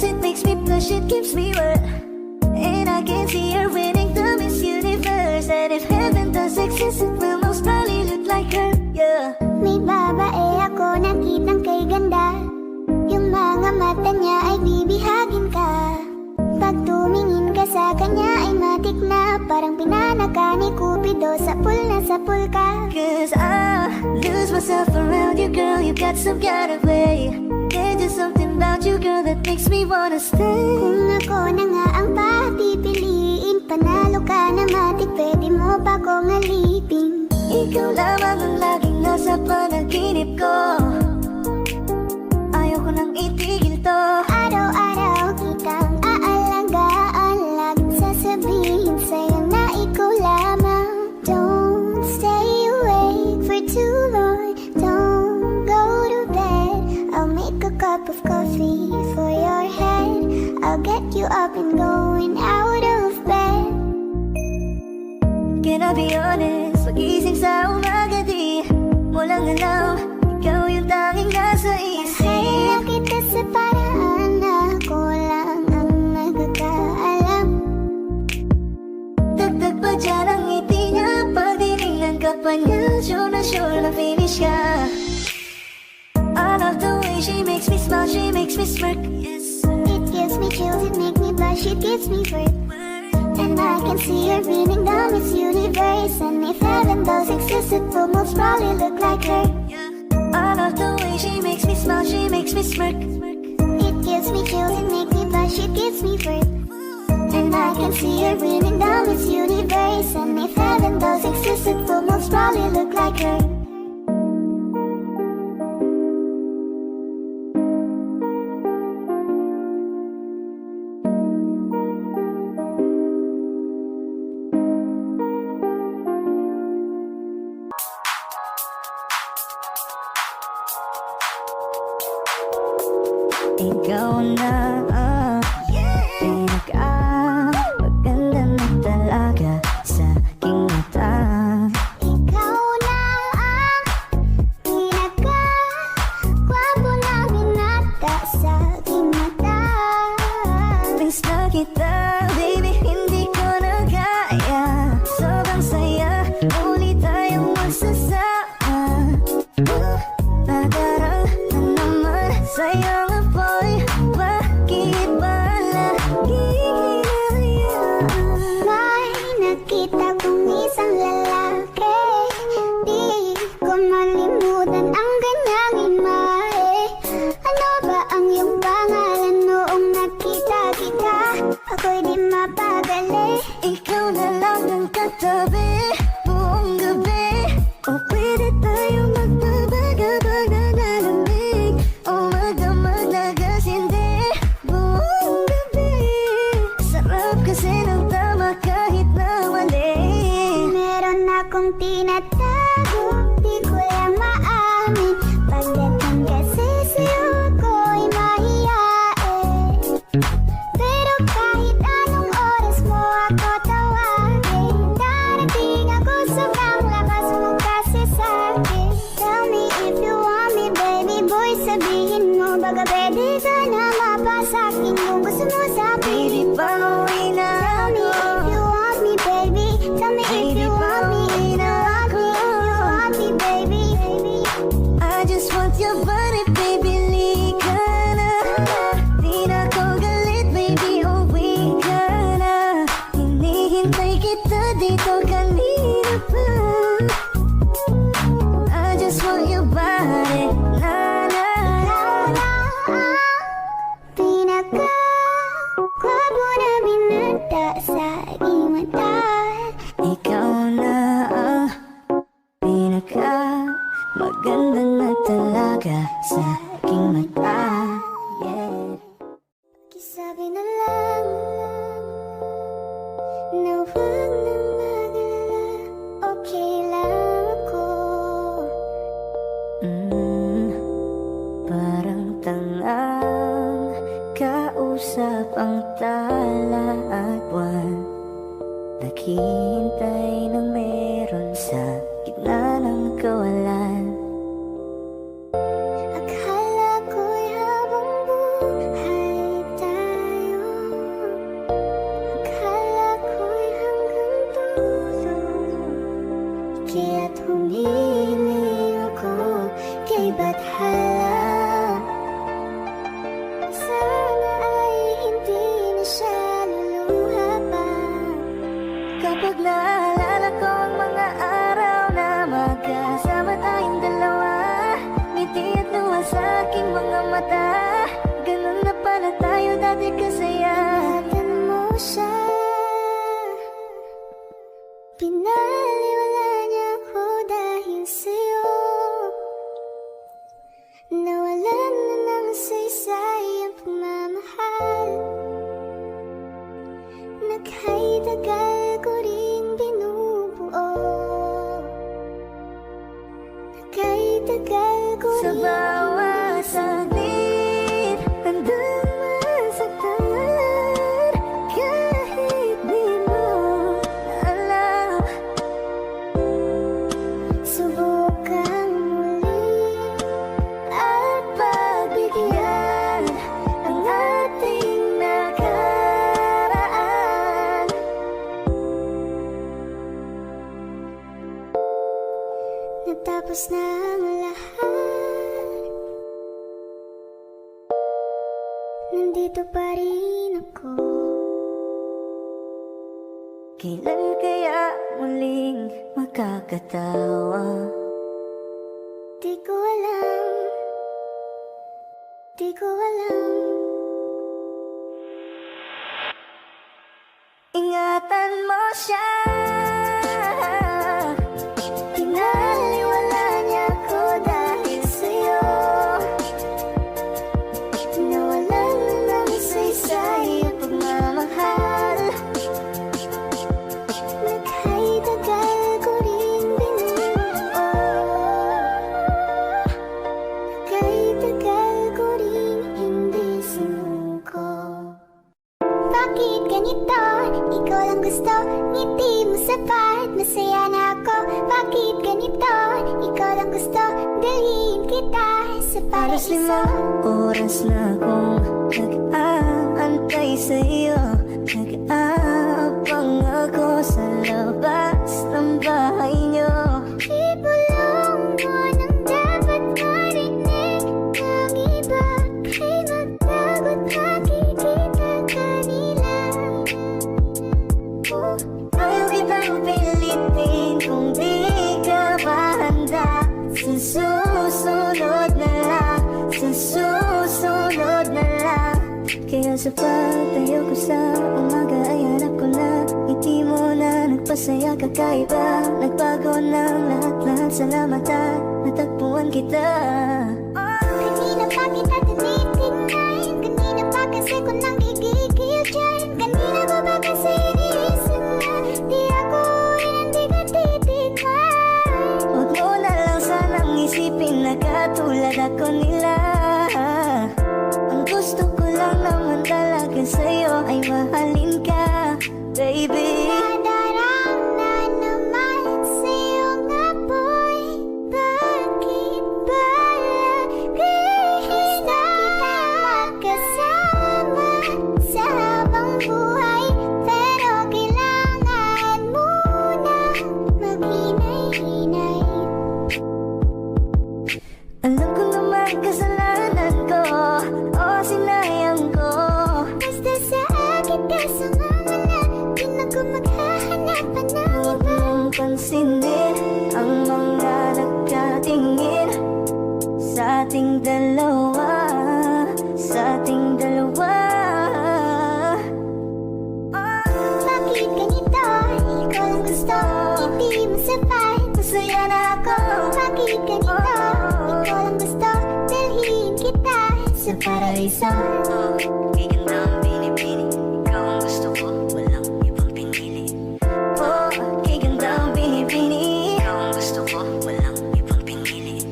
cause it makes me blush, it gives me wet. And I can see her winning the Miss Universe. And if heaven does exist, it will most probably look like her, yeah. May babae ako nakitang kay ganda. Yung mga mata niya ay bibihagin ka. Pag tumingin ka sa kanya ay matik na. Parang pinanaka ni Cupido, sapul na sapul ka. Cause I lose myself around you, girl. You got some kind of way. There's just something about you, girl, that makes me wanna stay. Kung ako na nga ang papipiliin, panalo ka na matik, pwede mo ba kong alipin? Ikaw lamang ang laging nasa panaginip ko. Ayoko nang itigil to. Araw-araw kitang aalagaan, sasabihin sa'yo na ikaw lamang. Don't stay awake for too long, don't go to bed. I'll make a cup of coffee for your head. I'll get you up and going out of bed. Can I be honest? Pag-ising sa umaga di mo lang alam, ikaw yung tanging nasa isip. Mahal kita sa paraan na ako lang ang nagkakaalam. Dagdag pa dyan ang ngiti niya, pag dinignan ka pa niya, sure na finish ka. I love the way she makes me smile, she makes me smirk, yes. It gives me chills, it makes me blush, it gives me work. And I can see her winning down Miss Universe. And if heaven does exist, it will most probably look like her. I love the way she makes me smile, she makes me smirk. It gives me chills, it makes me blush, it gives me work. And I can see her winning down Miss Universe. And if heaven does exist, it will most probably look like her. Ikaw na pinaka-maganda na talaga sa aking mata. Ikaw na ang pinaka-gwapo na binata sa aking mata. Miss na kita, baby, hindi ko na kaya. Sobrang saya, muli tayong magsasama. Nadarang na naman sa'yo. Nakita kong isang lalaki, di ko malimutan ang kanyang imahe. Ano ba ang iyong pangalan noong nakita kita? Ako'y di mapagali. Ikaw na lang ang katabi buong gabi. O pwede tayo magpabagabag na nalamig, o magdamag na gasindi buong gabi. Sarap kasi ng tama kahit na mali. Meron akong tinatago, di ko lang maamin. Pagdating kasi sa'yo ako'y mahiyain. Pero kahit anong oras mo ako tawagin, darating ako, sobrang lakas mo kasi sa'kin. Tell me if you want me, baby boy, sabihin mo. Baga pwede ka na mapasakin kung gusto mo sa'kin. Baby, pauwi na Tell me if you want me, baby. Tell me if you want me, if you want me, baby. I just want your body, baby, lika na. Di na ko galit, baby, uwi ka na. Hinihintay kita dito kanina pa. I just want your body, na na. Ikaw na ang pinaka-gwapo na binata sa aking mata. Ikaw na ang pinaka-maganda na talaga sa aking mata. Yeah. Pakisabi na lang na huwag na mag-alala, okay lang ako. Parang tangang kausap ang tala at buwan. Naghihintay ng meron sa gitna ng kawalan. Akala ko'y habang buhay Sa bawat saglit handang masaktan kahit di mo alam. Subukan muli At pagbigyan ang ating nakaraan. natapos na ang lahat. Nandito pa rin ako. Kailan kaya muling makakatawa? Di ko alam. Di ko alam. Ingatan mo siya. Pinaliwala niya ko dahil sa'yo. Nawalan ng saysay at pagmamahal. Naghay tagal ko rin binuo. Naghay tagal ko rin hindi sinuko. Bakit ganito? Ikaw lang gusto, ngiti mo sapat, masaya na ako. Bakit ganito? Ikaw lang gusto, dalhin kita sa Alas paraiso. 5 oras na akong nag-aantay sa'yo. Nag-aabang ako sa labas ng bahay niyo. Ibulong mo nang dapat marinig ng iba. Kay magtagot makikita kanila. Ayaw kitang pilitin kung di ka ba handa. Sa susunod na lang, sa susunod na lang. Kaya sa pagtayo ko sa umaga ay hanap ko na ngiti mo na nagpasaya kakaiba. Nagbago ng lahat-lahat, salamat at natagpuan kita. Kanina pa kita tinitingnan. Kanina pa kasi ko nang gigigil dyan. Kanina ko ba kasi iniisip na di ako hindi ka titikman. Huwag mo na lang sanang isipin na katulad ako nila. Ang gusto ko lang naman talaga sa'yo ay mahalin ka, baby. Nadarama naman sa iyong apoy. Bakit ba laging na magkasama sa habang buhay? Pero kailangan muna maghinay-hinay. Alam ko naman kasalanan ko, o sinayang ko. Basta sa akin ka sumama na, di na ko maghahanapan ng Huwag iba. mong pansinin ang mga nagkatingin sa ating dalawa, sa ating dalawa. Bakit ganito? Ikaw lang gusto, hindi mo sapat. Masaya na ako. Bakit ganito? Ikaw lang gusto, dalhin kita sa paraiso. Kay ganda ang binibini, ikaw ang gusto ko, walang ibang pinili. Oh, kay ganda ang binibini, ikaw ang gusto ko, walang ibang pinili.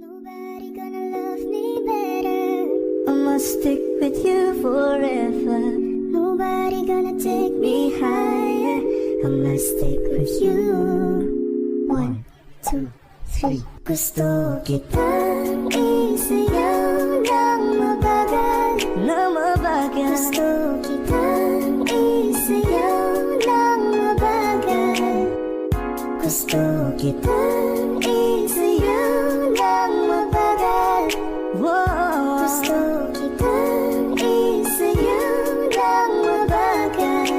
Nobody gonna love me better. I must stick with you forever. Nobody gonna take Be me higher, I must stick with you. 1, 2, 3. Gusto kitang isayaw ng mabagal, na mabagal. Gusto kitang isayaw ng mabagal. Gusto kitang isayaw ng mabagal. Whoa. Gusto kitang isayaw ng mabagal.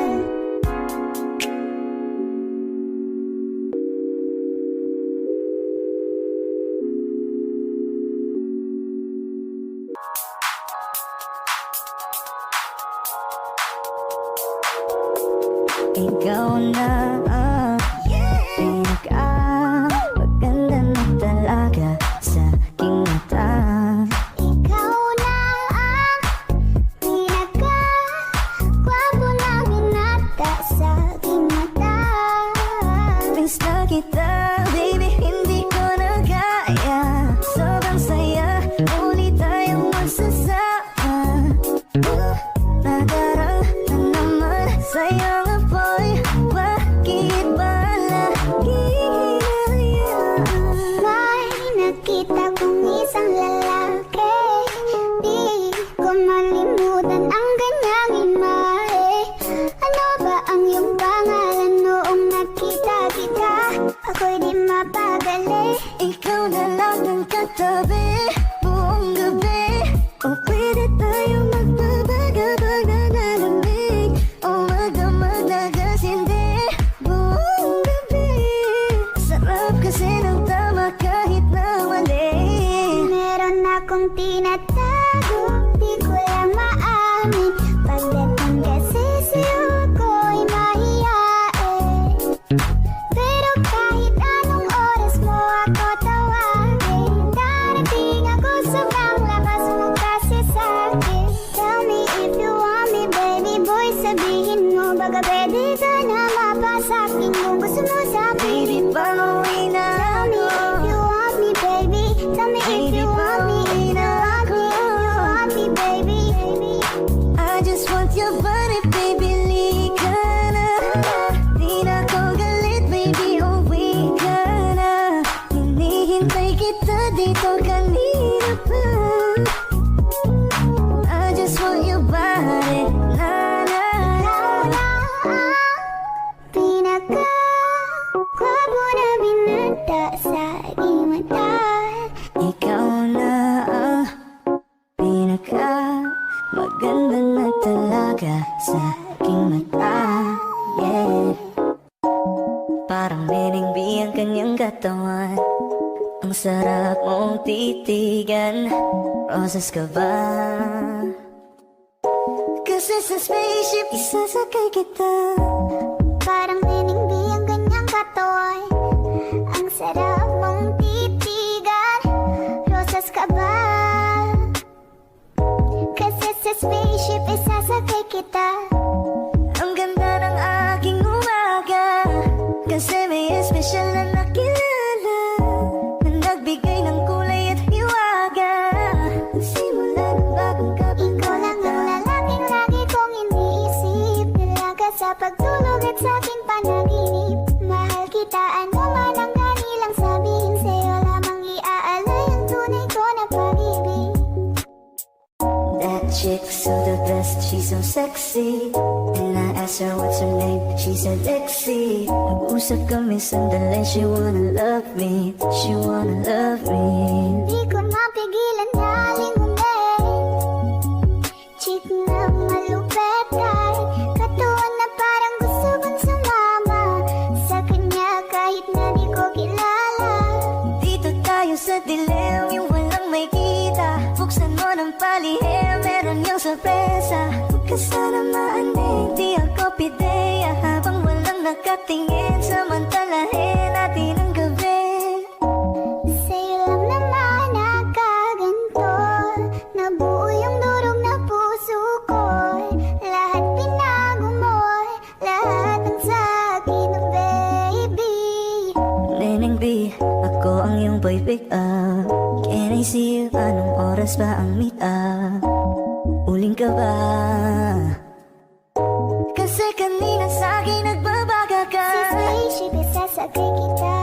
Ikaw na ang pinaka-maganda na talaga sa aking mata. Ikaw na ang pinaka-gwapo na binata sa aking mata. asking kung gusto mo sa akin. Baby, pauwi na Tell me ako. if you want me, baby. Tell me if Baby, you want me, if pauwi you na want me, if you want me, baby. I just want your body, baby, lika na. Di na ko galit, baby, uwi ka na. Hinihintay kita dito kanina pa. I just want your body, na na na. Ikaw na ang pinaka-gwapo na binata sa aking mata. Ikaw na ang pinaka maganda na talaga sa aking mata. Yeah. Parang mening ang kanyang katawan. Ang sarap mong titigan. Roses ka ba? Kasi sa spaceship isasakay kita. Parang neningbi ang ganyang katawan. Ang sarap mong titigan. Rosas ka ba? Kasi sa spaceship isasakay kita. Ang ganda ng aking umaga. Kasi may espesyal na nakilala na nagbigay ng kulay at hiwaga. Simula ng bagong Ikaw lang ang kabanata. lalaking lagi kong iniisip. Dalaga sa pagtulog at sa aking panaginip. Mahal kita, ano man ang kanilang sabihin. Sa'yo lamang iaalay ang tunay ko na pag-ibig. That chick's so the best, she's so sexy. And I asked her what's her name, she said Lexi. Nag-usap kami sandali, she wanna love me, she wanna love me. Di ko mapigilan na lingunin. Chick na malupet ay katawan na parang gusto kong sumama sa kanya kahit na di ko kilala. Dito tayo sa dilim, yung walang may kita. Buksan mo ng palihim, meron yung sorpresa. Huwag ka sana maanig, di ako pideya. Habang walang nakatingin, samantalahin natin ang gabi. Sa'yo lang naman nakaganto. Nabuo yung durog na puso ko. Lahat pinago mo, lahat ng sa'kin, oh baby. Neneng B, ako ang iyong boy pick up. Can I see you? Anong oras ba ang meet up? Uling ka ba? Kasi kanina sa'kin nagbabaga ka. Sa spaceship isasakay kita.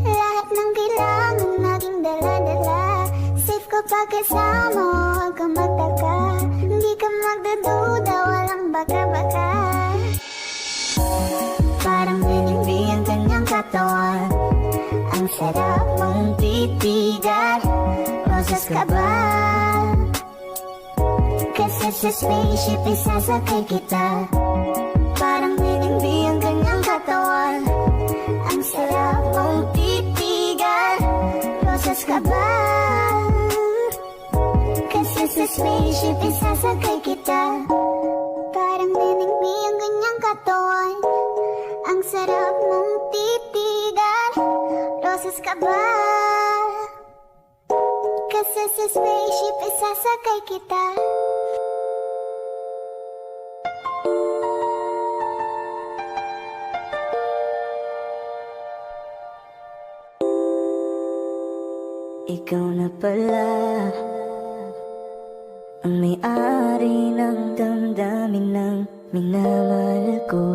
Lahat ng kailangan naging dala-dala. Safe ko pagkasama mo, huwag kang magtaka. Hindi ka magdududa, walang baka-baka. Parang neningbi ang kanyang katawan. Ang sarap mong titigan. Roses ka ba? Kasi sa spaceship isasakay kita. Parang neningbi ang kanyang katawan. Ang sarap mong titigan. Roses ka ba? Kasi sa spaceship isasakay kita. Parang neningbi ang kanyang katawan. Ang sarap mong titigan. Roses ka ba? Kasi sa spaceship isasakay kita. Ikaw na pala ang may-ari ng damdamin ng minamahal ko.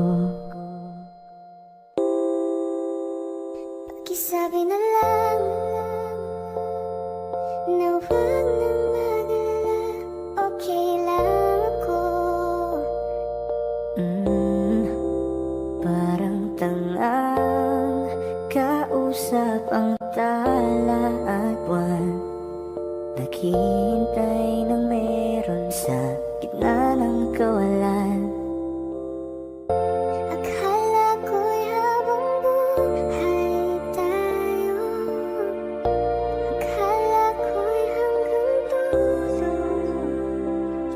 Pakisabi na lang na huwag nang mag-alala. Okay lang ako. Parang tangang kausap ang tala at buwan. Naghihintay ng meron sa gitna ng kawalan. Akala ko'y habang buhay tayo. Akala ko'y hanggang dulo.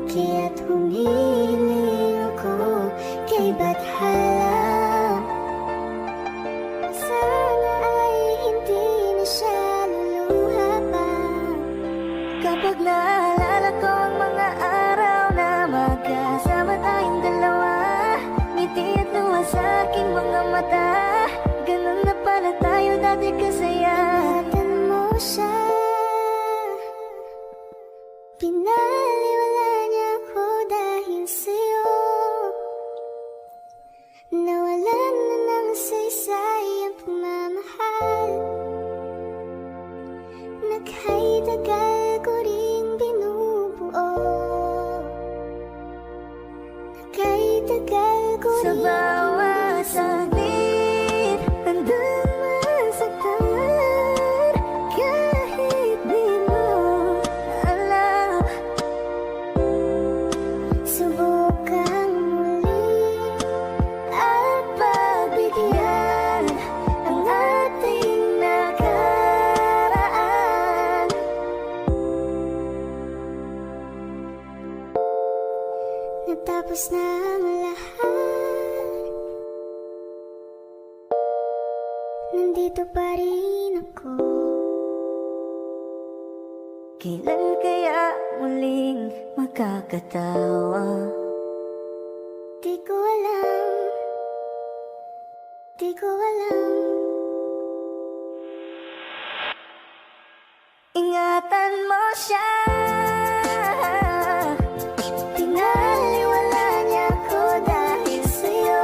Kaya't humiling ako kay Bathala. Sana ay hindi na siya luluha pa. Kapag naalala mata. Ganun na pala tayo dati kasaya. Ingatan mo siya. Pinaliwala niya ako dahil sa'yo. Nawalan na ng saysay ang pagmamahal. Naghay-tagal ko rin binubuo. Naghay-tagal ko Sa rin bawat saglit, handang masaktan. Kahit di mo alam, subukang muli at pagbigyan ang ating nakaraan. natapos na ang lahat. Nandito pa rin ako. Kailan kaya muling makakatawa? Di ko alam. Di ko alam. Ingatan mo siya. Pinaliwala niya ako dahil sa'yo.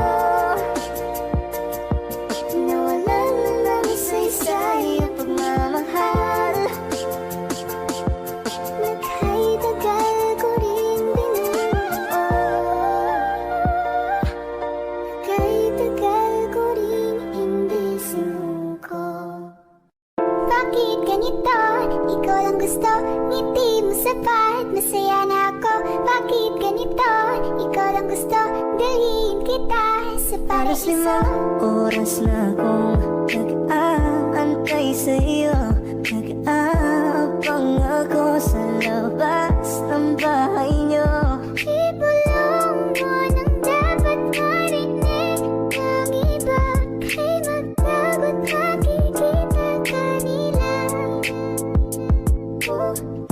Nawalan na ng saysay ang pagmamahal. Naghay-tagal ko rin binubuo. Naghay-tagal ko rin hindi sinuko. Bakit ganito? Ikaw lang gusto, ngiti mo sapat, masaya na ako. Bakit ganito? Ikaw lang gusto, dalhin kita sa Halos paraiso. 5 oras na akong nag-aantay sa'yo. Nag-aabang ako sa labas ng bahay niyo. Ibulong mo nang dapat marinig ng iba. Kay magtago't makikita kanila.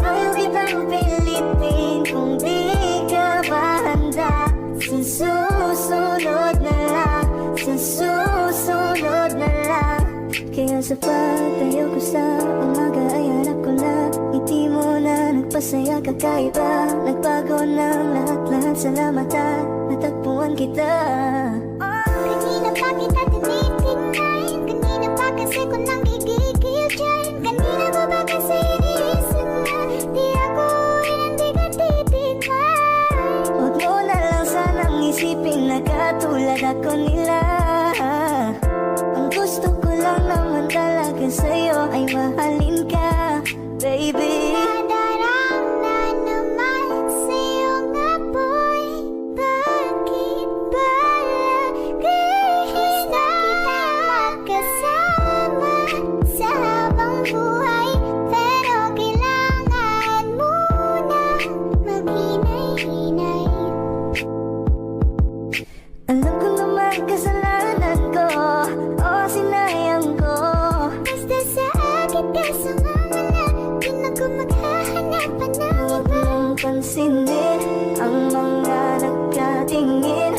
Ayaw kitang pilitin kung di ka ba handa. Sa susunod na lang, sa susunod na lang. Kaya sa pagtayo ko sa umaga ay hanap ko na ngiti mo na nagpasaya kakaiba. Nagbago ng lahat-lahat, salamat at natagpuan kita. Kanina pa kita tinitingnan. Kanina pa kasi ko nang gigigil dyan. Kanina mo ba kasi iniisip na di ako hindi ka titignan. Huwag mo na lang sanang isipin na katulad ako nila. Ang gusto ko lang naman talaga sa'yo ay mahalin ka, baby. Nadarama naman sa iyong apoy. Bakit ba lagi na kita magkasama sa habang buhay? Pero kailangan muna maghinay-hinay. Alam ko naman kasalanan ko, o sinayang ko. Basta sa akin ka sumama, di na ko maghahanapan ng Huwag iba. mong pansinin ang mga nagkatingin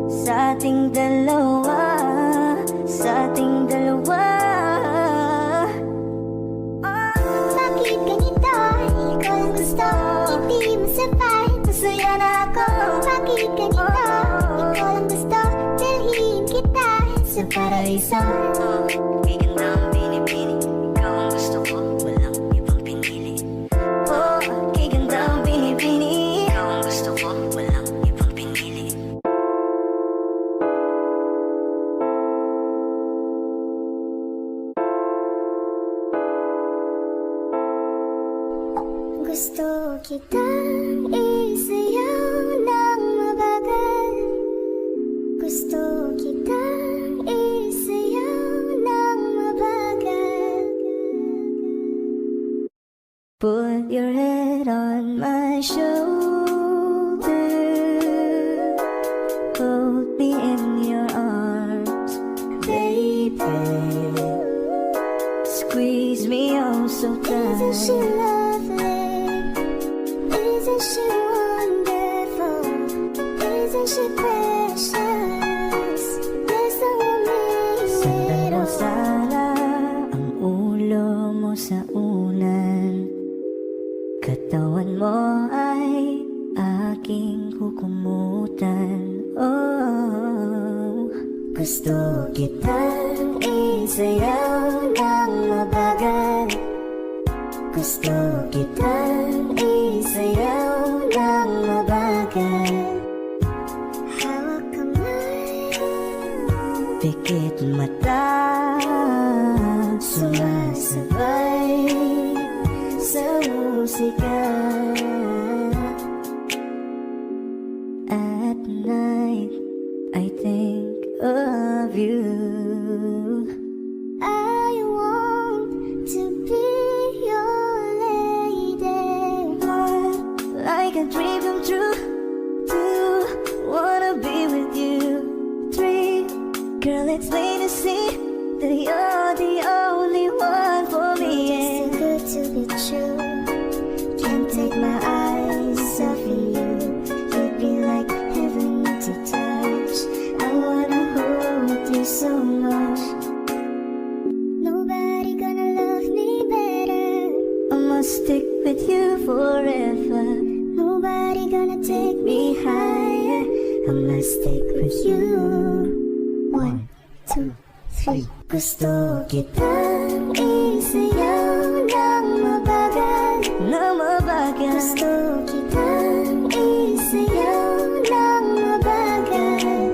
sa ating dalawa, sa ating dalawa. Bakit ganito? Ikaw lang gusto, hindi mo sapat. Masaya na ako. Bakit ganito? Ikaw lang gusto, dalhin kita sa paraiso. Kay ganda ang binibini, ikaw ang gusto ko, walang ibang pinili. Oh, kay ganda ang binibini, ikaw ang gusto ko, walang ibang pinili. Gusto kitang isayaw ng mabagal. Gusto kitang isayaw ng mabagal. Put your head on my shoulder, hold me in your arms, baby. Squeeze me oh so Isn't she tight. lovely? Isn't she wonderful? Isn't she precious? There's no sana ang ulo mo sa unan. Katawan mo ay aking kukumutan. Oh, gusto kitang isayaw ng mabagal. Gusto kitang isayaw ng mabagal. Hawak kamay, Pikit mata, sumasabay sa musika. At night, I think of you. I want to be your lady. One, like a dream come true. Two, wanna be with you. Three, girl, it's plain to see that you're the only one for me. Too good to be true. Can't take my eyes off of you. You'd be like heaven to touch. I wanna hold you so much. Nobody gonna love me better. I must stick with you forever. Nobody gonna take Me higher, I must stick with you. 1, 2, 3. Gusto kitang isayaw ng mabagal. Na mabagal. Gusto kitang isayaw ng mabagal.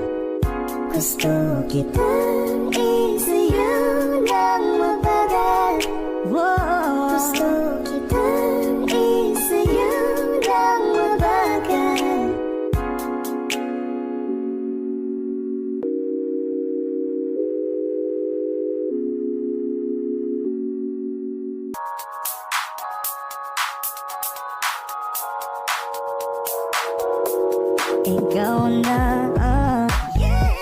Gusto kitang isayaw ng mabagal. Whoa. Gusto kitang isayaw ng mabagal. Ikaw na ang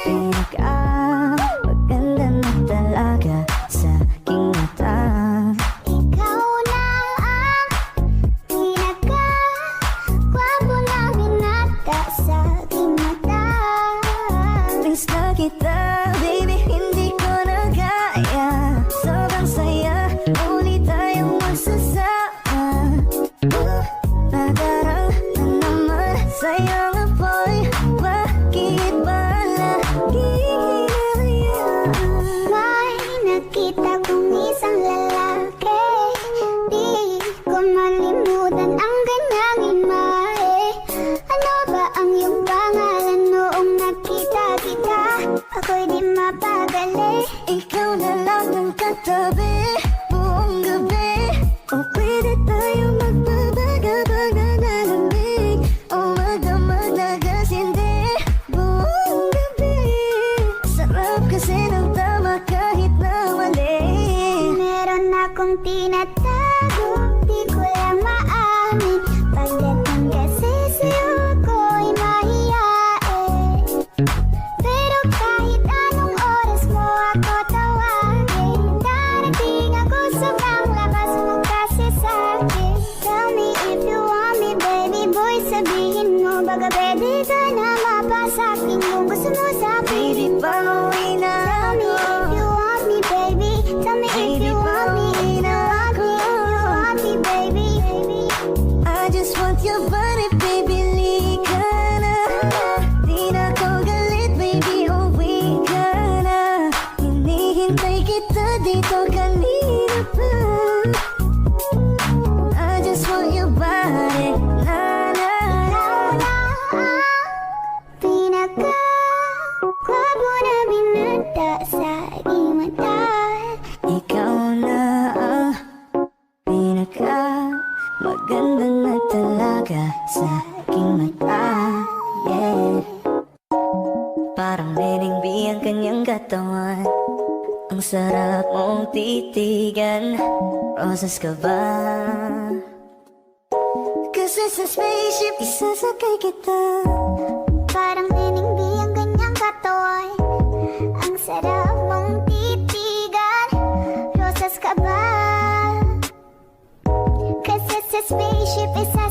pinaka-maganda na talaga sa aking mata. Ikaw na ang pinaka-gwapo na binata sa aking mata. Miss na kita, baby, hindi ko na kaya. Sobrang saya, uli tayong magsasama. Nadarang na naman sa'yo nga boy. Bakit ba lagi hinahayaan? May nakita kong isang lalaki. Di ko malimutan ang kanyang imahe. Ano ba ang iyong pangalan noong nakita kita? Ako'y di mapagali. Ikaw na lang ang katabi buong gabi. O pwede tayo magpabaga-baga na lamig. O magdamag-nagasindi buong gabi. Sarap kasi ng tama kahit na mali. Meron akong tinatago, di ko lang maamin. Pagdating kasi sa'yo ako'y mahiyain. Pero kahit anong oras mo ako tawagin, darating ako sobrang lakas mo kasi sa'kin. Tell me if you want me, baby boy, sabihin mo. Baga pwede ka na mapasakin kung gusto mo sa Baby, pauwi na Tell me ako. if you want me, baby. Tell me if Baby, you want me, if pauwi you na want me, if you want me, baby. I just want your body, baby, lika na. Di na ko galit, baby, uwi ka na. Hinihintay kita dito kanina pa. I just want your body, na na na. Ikaw na ang pinaka-gwapo na binata sa aking mata. Ikaw na ang pinaka maganda na talaga sa aking mata. Yeah. Parang liningbi ang kanyang katawan. Ang sarap mong titigan. Rosas ka ba? Kasi sa spaceship isasakay kita. Parang niningbi ang kanyang katawan. Ang sarap mong titigan. Rosas ka ba? Kasi sa spaceship isa